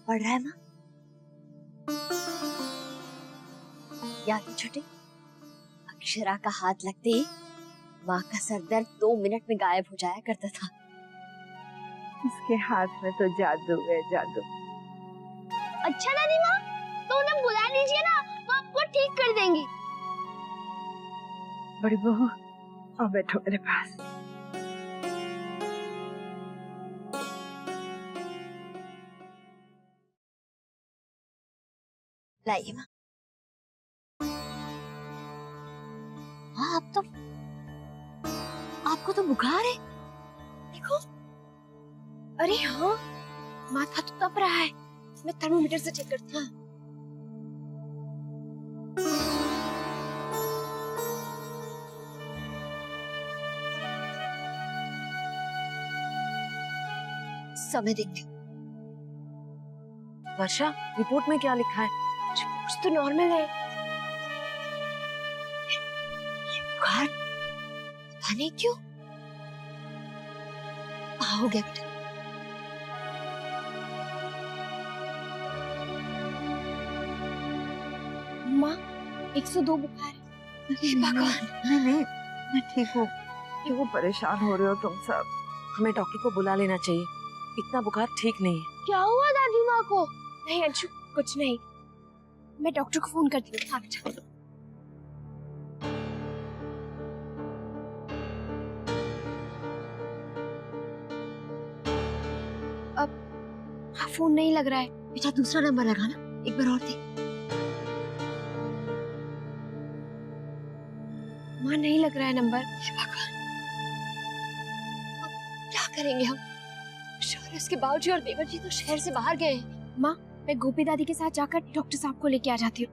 पड़ रहा है माँ? याद है छुट्टी, अक्षरा का हाथ लगते ही माँ का सर दर्द 2 मिनट में गायब हो जाया करता था। उसके हाथ में तो जादू है, जादू। अच्छा दादी माँ, तो उन्हें बुला लीजिए ना, वो आपको ठीक कर देंगी। बड़ी बहू, आओ बैठो मेरे पास। लाइए माँ। हाँ, आपको तो बुखार है, देखो। अरे हाँ, माथा तो तप रहा है, मैं थर्मोमीटर से चेक करती हूँ। समय देखती हूँ। वर्षा, रिपोर्ट में क्या लिखा है? कुछ तो नॉर्मल है। बुखार पता नहीं क्यों हो गया बेटा। माँ 102 बुखार है। भगवान, नहीं, मैं ठीक हूँ। क्यों परेशान हो रहे हो तुम सब? हमें डॉक्टर को बुला लेना चाहिए, इतना बुखार ठीक नहीं है। क्या हुआ दादी माँ को? नहीं अंशु, कुछ नहीं, मैं डॉक्टर को फोन करती हूँ। हाँ बेटा। अब हाँ, फोन नहीं लग रहा है। बेटा दूसरा नंबर लगाना, एक बार और दे। माँ नहीं लग रहा है नंबर। भगवान, अब क्या करेंगे हम? शौर्य के बाबूजी और देवर जी तो शहर से बाहर गए हैं। माँ, मैं गोपी दादी के साथ जाकर डॉक्टर साहब को लेके आ जाती हूँ।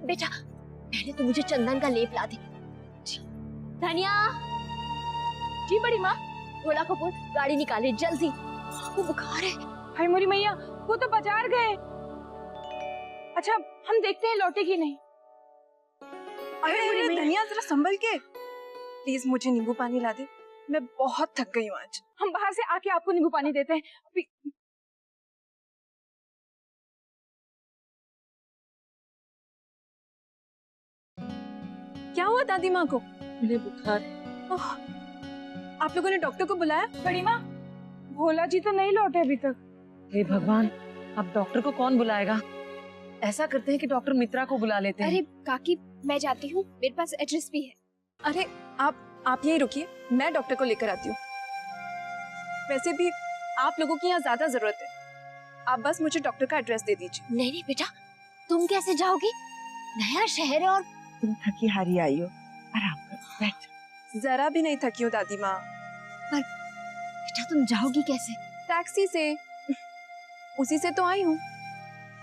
बेटा पहले तो मुझे चंदन का लेप ला दे। धनिया। जी बड़ी माँ। भोला कपूर, गाड़ी निकाले जल्दी, वो बुखार है। हाय मोरी मैया, वो तो बाजार गए। अच्छा, हम देखते हैं लौटे कि नहीं। अरे धनिया, जरा संभल के, प्लीज मुझे नींबू पानी ला दे, मैं बहुत थक गई हूँ आज। हम बाहर से आके आपको नींबू पानी देते हैं। क्या हुआ दादी माँ को? मुझे बुखार है। आप लोगों ने डॉक्टर को बुलाया? बड़ी माँ, भोला जी तो नहीं लौटे अभी तक। हे भगवान, अब डॉक्टर को कौन बुलाएगा? ऐसा करते हैं कि डॉक्टर मित्रा को बुला लेते हैं। अरे काकी, मैं जाती हूँ, मेरे पास एड्रेस भी है। अरे आप यहीं रुकिए, मैं डॉक्टर को लेकर आती हूँ। वैसे भी आप लोगों की यहाँ ज्यादा जरूरत है, आप बस मुझे डॉक्टर का एड्रेस दे दीजिए। नहीं बेटा, तुम कैसे जाओगी? नया शहर है और तुम थकी हारी आई हो, आराम करो, बैठ। जरा भी नहीं थकी हूँ दादी माँ। पर बेटा तुम जाओगी कैसे? टैक्सी से, उसी से तो आई हूँ।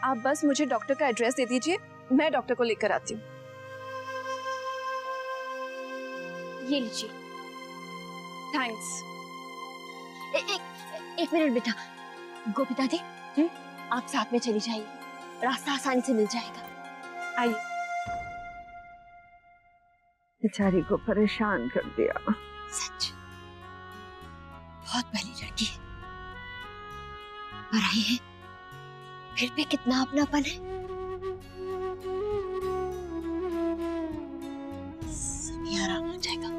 आप बस मुझे डॉक्टर का एड्रेस दे दीजिए, मैं डॉक्टर को लेकर आती हूँ। ये लीजिए। थैंक्स। एक मिनट बेटा। गोपी दादी, आप साथ में चली जाइए, रास्ता आसानी से मिल जाएगा। आइए। बेचारी को परेशान कर दिया। सच बहुत पहली लड़की है, पर आई है फिर भी कितना अपनापन है। सभी आराम हो जाएगा।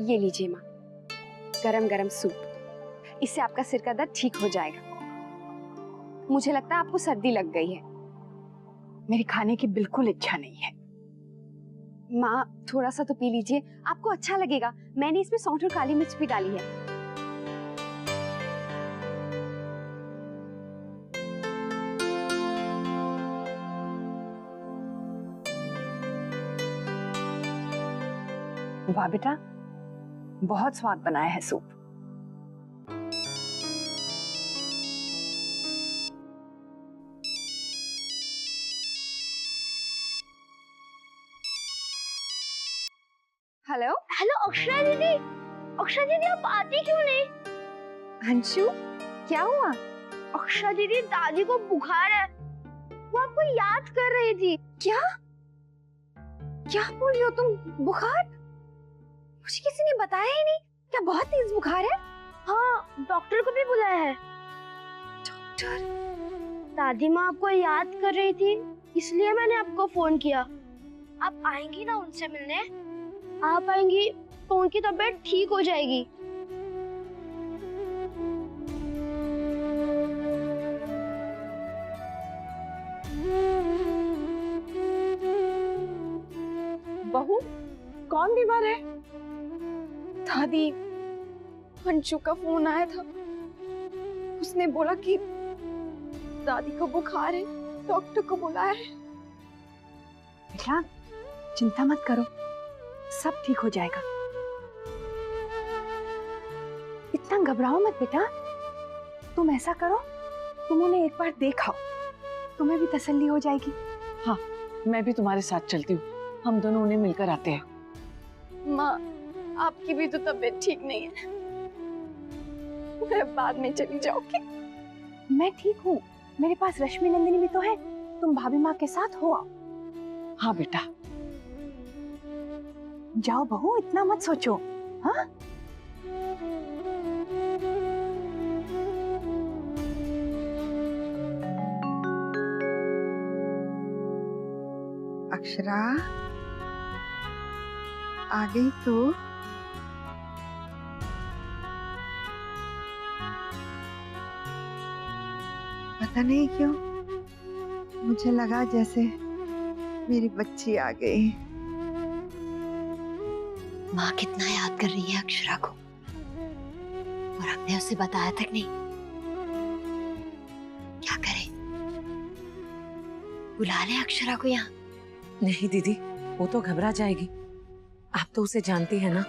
ये लीजिए माँ, गरम गरम सूप, इससे आपका सिर का दर्द ठीक हो जाएगा। मुझे लगता है आपको सर्दी लग गई है। मेरी खाने की बिल्कुल इच्छा नहीं है। माँ थोड़ा सा तो पी लीजिए, आपको अच्छा लगेगा। मैंने इसमें सौंठ और काली मिर्च भी डाली है। वाह बेटा, बहुत स्वाद बनाया है सूप। हेलो हेलो अक्षरा दीदी, अक्षरा दीदी आप आती क्यों नहीं? अंशु, क्या हुआ? अक्षरा दीदी, दादी को बुखार है, वो आपको याद कर रही थी। क्या क्या बोल रही हो तुम? बुखार? मुझे किसी ने बताया ही नहीं। क्या बहुत तेज बुखार है? हाँ, डॉक्टर को भी बुलाया है। डॉक्टर? दादी माँ आपको याद कर रही थी, इसलिए मैंने आपको फोन किया। आप आएंगी ना उनसे मिलने? आप आएंगी तो उनकी तबीयत ठीक हो जाएगी। बहू, कौन बीमार है? दादी, अंशु का फोन आया था। उसने बोला कि दादी को बुखार है, डॉक्टर को बुलाया है। बेटा चिंता मत करो, सब ठीक हो जाएगा। इतना घबराओ मत बेटा। तुम ऐसा करो, तुम उन्हें एक बार देखाओ, तुम्हें भी तसल्ली हो जाएगी। हाँ, मैं भी तुम्हारे साथ चलती हूँ। हम दोनों उन्हें मिलकर आते हैं। माँ, आपकी भी तो तबीयत ठीक नहीं है। मैं बाद में चली जाऊंगी। मैं ठीक हूँ, मेरे पास रश्मि नंदिनी भी तो है। तुम भाभी माँ के साथ हो आओ। हाँ बेटा। जाओ बहू, इतना मत सोचो। हाँ अक्षरा आ गई तो। पता नहीं क्यों मुझे लगा जैसे मेरी बच्ची आ गई। माँ कितना याद कर रही है अक्षरा को, और हमने उसे बताया तक नहीं। क्या करें? बुला ले अक्षरा को यहाँ। नहीं दीदी, वो तो घबरा जाएगी। आप तो उसे जानती है ना।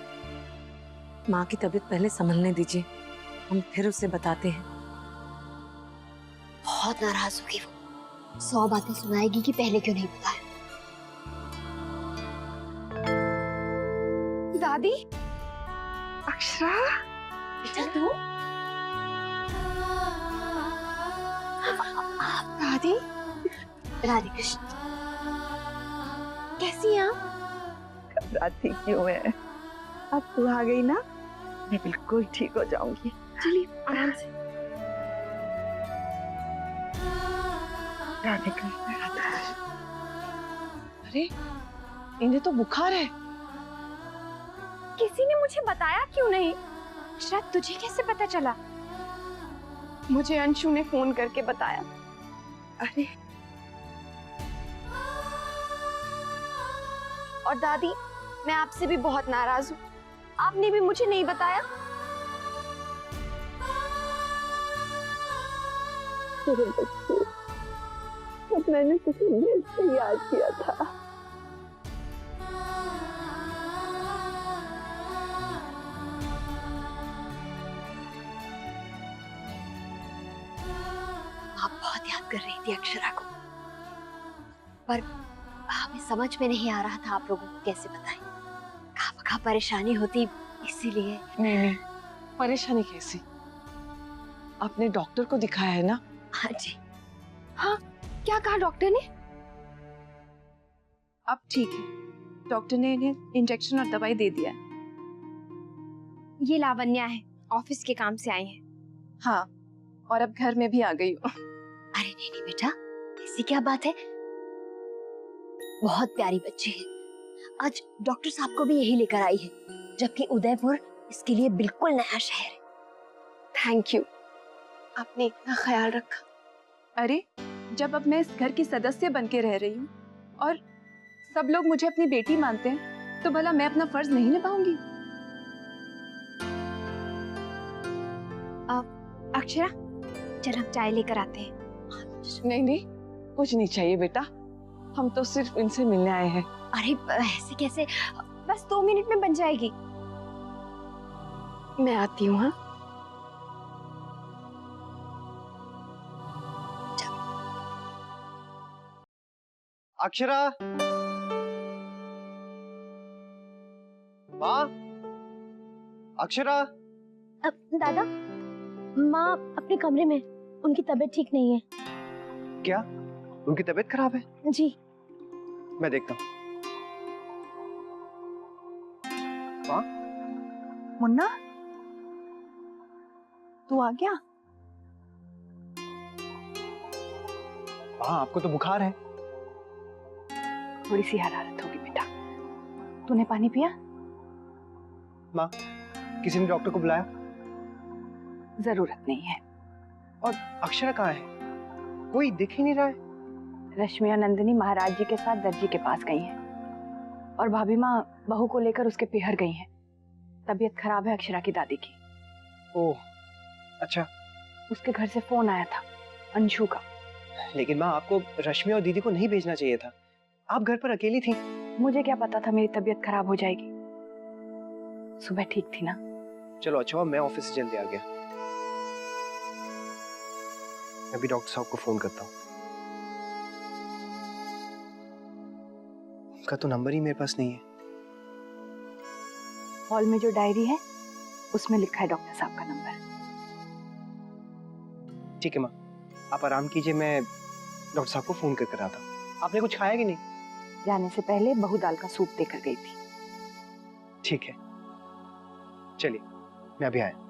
माँ की तबीयत पहले संभलने दीजिए, हम फिर उसे बताते हैं। बहुत नाराज होगी वो, 100 बातें सुनाएगी कि पहले क्यों नहीं बताया। दादी, अक्षरा, बेटा तू? दादी, राधे कृष्ण। कैसी हैं आप? घबराती क्यों है? अब तू आ गई ना, मैं बिल्कुल ठीक हो जाऊंगी। चलिए आराम से। राधे कृष्ण, राधे कृष्ण। अरे, इन्हें तो बुखार है। किसी ने मुझे बताया क्यों नहीं? अक्षरा, तुझे कैसे पता चला? मुझे अंशु ने फोन करके बताया। अरे और दादी, मैं आपसे भी बहुत नाराज हूँ। आपने भी मुझे नहीं बताया। मेरे बच्चे, अब मैंने तुझे दिल से याद किया था। आप बहुत याद कर रही थी अक्षरा को, पर हमें समझ में नहीं आ रहा था आप लोगों को कैसे बताएं। खामखा परेशानी होती, इसीलिए। नहीं, परेशानी कैसी? आपने डॉक्टर को दिखाया है ना? हाँ जी। हाँ, क्या कहा डॉक्टर ने? अब ठीक है, डॉक्टर ने इन्हें इंजेक्शन और दवाई दे दिया है। ये लावण्या है, ऑफिस के काम से आई है। हाँ, और अब घर में भी आ गई हूँ। अरे नहीं बेटा, ऐसी क्या बात है? बहुत प्यारी बच्ची है। आज डॉक्टर साहब को भी यही लेकर आई है, जबकि उदयपुर इसके लिए बिल्कुल नया शहर है। थैंक यू, आपने इतना ख्याल रखा। अरे, जब अब मैं इस घर की सदस्य बन के रह रही हूँ और सब लोग मुझे अपनी बेटी मानते हैं, तो भला मैं अपना फर्ज नहीं निभाऊंगी? अक्षरा, चल हम चाय लेकर आते हैं। नहीं, कुछ नहीं चाहिए बेटा, हम तो सिर्फ इनसे मिलने आए हैं। अरे ऐसे कैसे? बस 2 मिनट में बन जाएगी। मैं आती हूँ। हाँ, अक्षरा, माँ, अक्षरा। दादा, माँ अपने कमरे में, उनकी तबीयत ठीक नहीं है। क्या? उनकी तबीयत खराब है? जी। मैं देखता हूँ। माँ? मुन्ना, तू आ गया? माँ, आपको तो बुखार है। थोड़ी सी हरारत होगी बेटा। तूने पानी पिया? माँ, किसी ने डॉक्टर को बुलाया? जरूरत नहीं है। और अक्षरा कहाँ है? कोई दिख ही नहीं रहा है। रश्मि और नंदिनी महाराज जी के साथ दर्जी के पास गई हैं और भाभी माँ बहू को लेकर उसके पिहर गई हैं। तबीयत खराब है अक्षरा की दादी की। ओह, अच्छा। उसके घर से फोन आया था अंशु का। लेकिन माँ, आपको रश्मि और दीदी को नहीं भेजना चाहिए था। आप घर पर अकेली थी। मुझे क्या पता था मेरी तबीयत खराब हो जाएगी। सुबह ठीक थी ना। चलो अच्छा हुआ मैं ऑफिस से जल्दी आ गया। मैं भी डॉक्टर साहब को फोन करता हूँ। उनका तो नंबर ही मेरे पास नहीं है। हॉल में जो डायरी है उसमें लिखा है डॉक्टर साहब का नंबर। ठीक है माँ, आप आराम कीजिए, मैं डॉक्टर साहब को फोन करके आता हूँ। आपने कुछ खाया कि नहीं? जाने से पहले बहू दाल का सूप देकर गई थी। ठीक है, चलिए मैं अभी आया।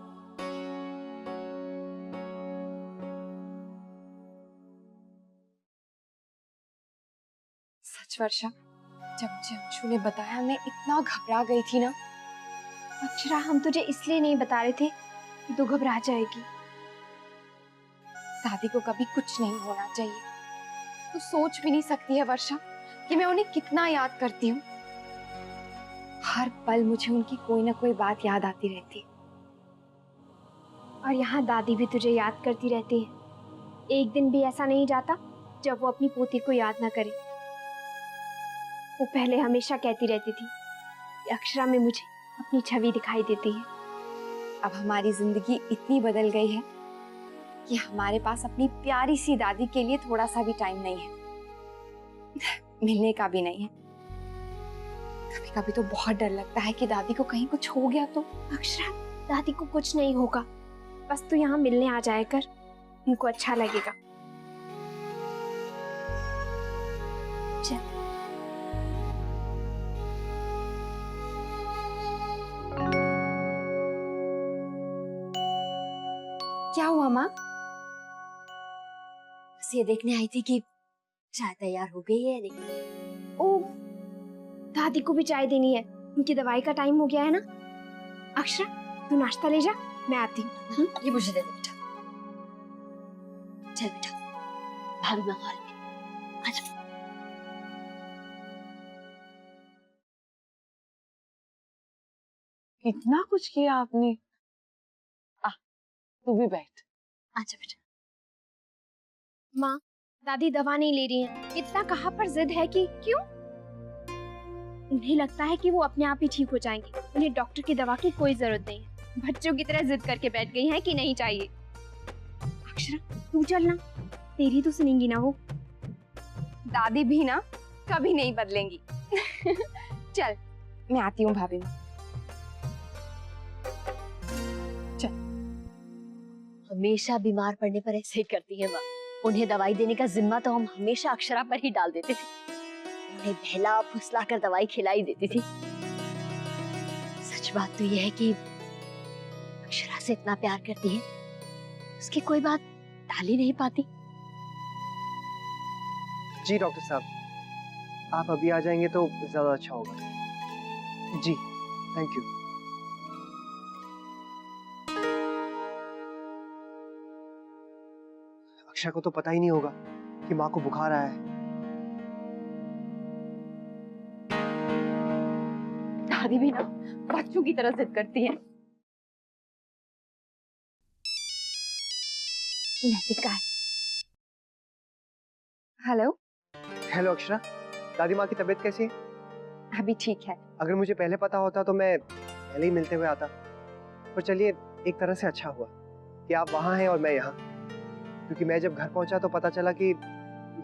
सच वर्षा, जब मुझे अंशु ने बताया मैं इतना घबरा गई थी ना। अक्षरा, हम तुझे इसलिए नहीं बता रहे थे कि तू घबरा जाएगी। दादी को कभी कुछ नहीं होना चाहिए। तू सोच भी नहीं सकती है वर्षा कि मैं उन्हें कितना याद करती हूँ। हर पल मुझे उनकी कोई ना कोई बात याद आती रहती है। और यहाँ दादी भी तुझे याद करती रहती है। एक दिन भी ऐसा नहीं जाता जब वो अपनी पोती को याद ना करे। वो पहले हमेशा कहती रहती थी कि अक्षरा में मुझे अपनी छवि दिखाई देती है। अब हमारी जिंदगी इतनी बदल गई है कि हमारे पास अपनी प्यारी सी दादी के लिए थोड़ा सा भी टाइम नहीं है, मिलने का भी नहीं है। कभी कभी तो बहुत डर लगता है कि दादी को कहीं कुछ हो गया तो। अक्षरा, दादी को कुछ नहीं होगा, बस तू यहाँ मिलने आ जाया कर, उनको अच्छा लगेगा। चल। क्या हुआ माँ? बस ये देखने आई थी कि चाय तैयार हो गई है या नहीं। ओ, दादी को भी चाय देनी है, उनकी दवाई का टाइम हो गया है ना। अक्षरा, तू नाश्ता ले जा, मैं आती हूँ। ये मुझे दे दे बेटा। चल बेटा, भाभी माँ हॉल में। आजा। इतना कुछ किया आपने। तू भी बैठ। आजा बेटा। माँ, दादी दवा नहीं ले रही हैं। इतना कहाँ पर जिद है कि क्यों? उन्हें लगता है कि वो अपने आप ही ठीक हो जाएंगी। उन्हें डॉक्टर की दवा की कोई जरूरत नहीं है। बच्चों की तरह जिद करके बैठ गई हैं कि नहीं चाहिए। अक्षरा, तू चलना, तेरी तो सुनेंगी ना वो। दादी भी ना कभी नहीं बदलेंगी। चल, मैं आती हूँ भाभी माँ। हमेशा बीमार पड़ने पर ऐसे ही करती है माँ। उन्हें दवाई देने का जिम्मा तो हम हमेशा अक्षरा पर ही डाल देते थे। उन्हें बहला फुसला कर दवाई खिलाई देती थी। सच बात तो यह है कि अक्षरा से इतना प्यार करती है, उसकी कोई बात टाल ही नहीं पाती। जी डॉक्टर साहब, आप अभी आ जाएंगे तो ज्यादा अच्छा होगा। जी, थैंक यू। अक्षरा को तो पता ही नहीं होगा कि माँ को बुखार आया है। दादी भी ना बच्चों की तरह जिद करती है। नैतिका है। हेलो। हेलो अक्षरा, दादी माँ की तबीयत कैसी है? अभी ठीक है। अगर मुझे पहले पता होता तो मैं पहले ही मिलते हुए आता। पर चलिए, एक तरह से अच्छा हुआ कि आप वहाँ हैं और मैं यहाँ, क्योंकि मैं जब घर पहुंचा तो पता चला कि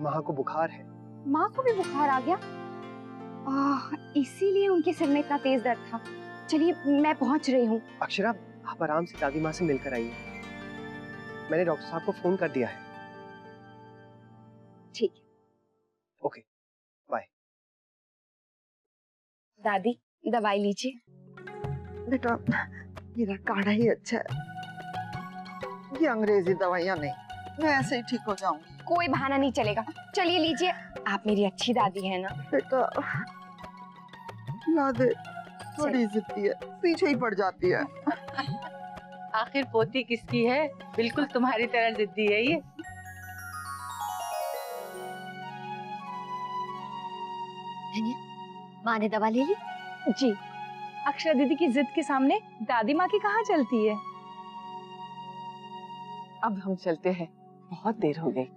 माँ को बुखार है। माँ को भी बुखार आ गया? इसीलिए उनके सिर में इतना तेज दर्द था। चलिए, मैं पहुंच रही हूँ। अक्षरा, आप आराम से दादी माँ से मिलकर आइए। मैंने डॉक्टर साहब को फोन कर दिया है। ठीक है। Okay, bye. दादी दवाई लीजिए। बेटा मेरा काढ़ा ही अच्छा है, ये अंग्रेजी दवाइयाँ नहीं, मैं ऐसे ही ठीक हो जाऊंगी। कोई बहाना नहीं चलेगा, चलिए लीजिए। आप मेरी अच्छी दादी है ना। बेटा ला दे, बड़ी जिद्दी है, पीछे ही पड़ जाती है। आखिर पोती किसकी है, बिल्कुल तुम्हारी तरह जिद्दी है ये। माँ ने दवा ले ली? जी, अक्षरा दीदी की जिद के सामने दादी माँ की कहाँ चलती है। अब हम चलते हैं, बहुत देर हो गई।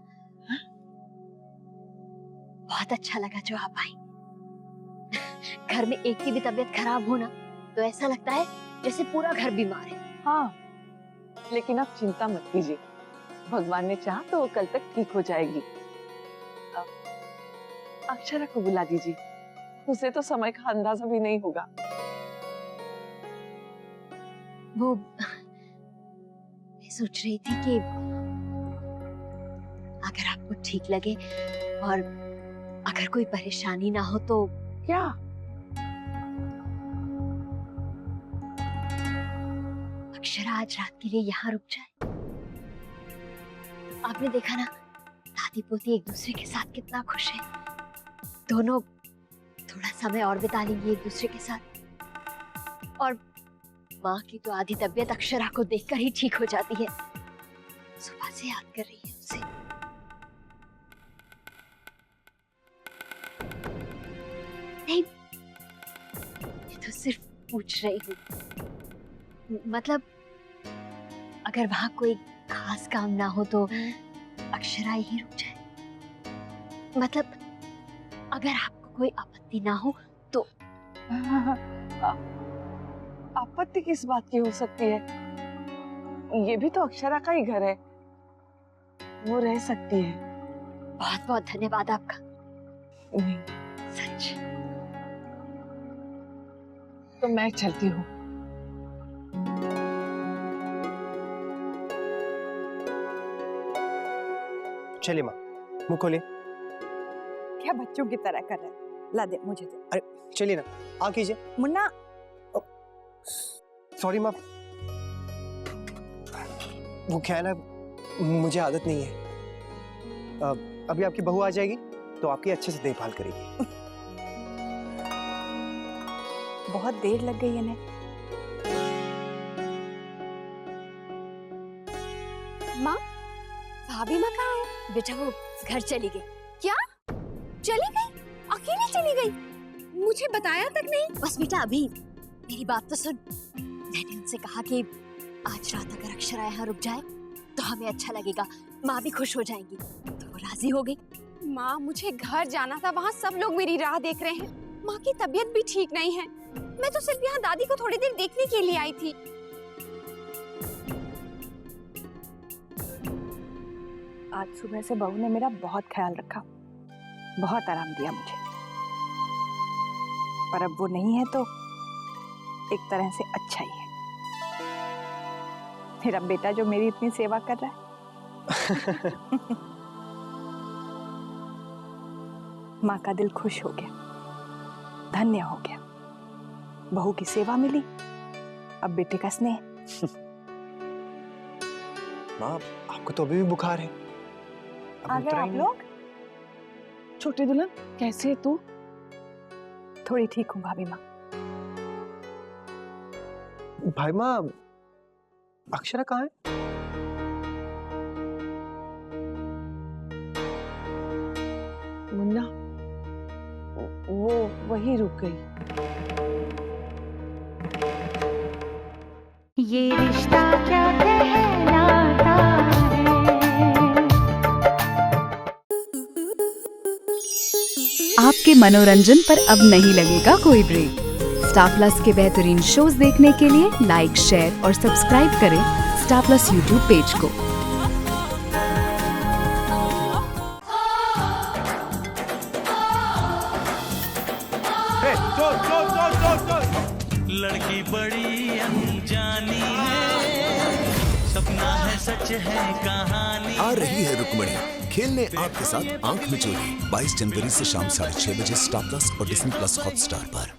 बहुत अच्छा लगा जो आप आई। घर में एक की भी तबीयत खराब हो ना तो ऐसा लगता है जैसे पूरा घर बीमार है। हाँ, लेकिन आप चिंता मत कीजिए, भगवान ने चाहा तो वो कल तक ठीक हो जाएगी। अक्षरा को बुला दीजिए, उसे तो समय का अंदाजा भी नहीं होगा। वो मैं सोच रही थी कि अगर आपको ठीक लगे और अगर कोई परेशानी ना हो तो क्या? अक्षरा आज रात के लिए यहाँ रुक जाए। आपने देखा ना, दादी पोती एक दूसरे के साथ कितना खुश है। दोनों थोड़ा समय और बिता लेंगे एक दूसरे के साथ। और माँ की तो आधी तबीयत अक्षरा को देखकर ही ठीक हो जाती है। सुबह से याद कर रही है उसे। नहीं, ये तो सिर्फ पूछ रही हूँ। मतलब अगर वहां कोई खास काम ना हो तो अक्षरा ही रुक जाए। मतलब अगर आपको कोई आपत्ति ना हो तो। आपत्ति किस बात की हो सकती है? ये भी तो अक्षरा का ही घर है, वो रह सकती है। बहुत बहुत धन्यवाद आपका। नहीं, सच। तो मैं चलती हूँ। चलिए माँ, मुंह खोलिए। क्या बच्चों की तरह कर रहे हैं? ला दे मुझे दे। अरे चलिए ना, आ कीजिए। मुन्ना सॉरी माँ, वो क्या है ना, मुझे आदत नहीं है। अभी आपकी बहू आ जाएगी तो आपकी अच्छे से देखभाल करेगी। बहुत देर लग गई इन्हें। माँ, भाभी माँ कहाँ है? बेटा वो घर चली गई। क्या? चली गई? अकेले चली गई? मुझे बताया तक नहीं। बस बेटा अभी मेरी बात तो सुन। मैंने उनसे कहा कि आज रात अगर अक्षरा यहाँ रुक जाए तो हमें अच्छा लगेगा, माँ भी खुश हो जाएंगी। तो वो राजी हो गई। माँ, मुझे घर जाना था, वहाँ सब लोग मेरी राह देख रहे हैं। माँ की तबीयत भी ठीक नहीं है। मैं तो सिर्फ यहाँ दादी को थोड़ी देर देखने के लिए आई थी। आज सुबह से बहू ने मेरा बहुत ख्याल रखा, बहुत आराम दिया मुझे। पर अब वो नहीं है तो एक तरह से अच्छा ही है। मेरा बेटा जो मेरी इतनी सेवा कर रहा है। माँ का दिल खुश हो गया, धन्य हो गया। बहू की सेवा मिली, अब बेटे का स्नेह। माँ, आपको तो अभी भी बुखार है। आ गए आप लोग? छोटी दुल्हन, कैसे है तू? थोड़ी ठीक हूँ भाभी माँ। भाई माँ, अक्षरा कहाँ है? मुन्ना, वो वहीं रुक गई। ये रिश्ता क्या कहलाता है। आपके मनोरंजन पर अब नहीं लगेगा कोई ब्रेक। स्टार प्लस के बेहतरीन शोज देखने के लिए लाइक, शेयर और सब्सक्राइब करें स्टार प्लस यूट्यूब पेज को। लड़की बड़ी अनजानी है, सपना है सच है कहानी। आ रही है रुक्मणी खेलने आपके साथ आंख मिचोली 22 जनवरी से शाम 6:30 बजे स्टार प्लस और डिज्नी प्लस हॉटस्टार पर।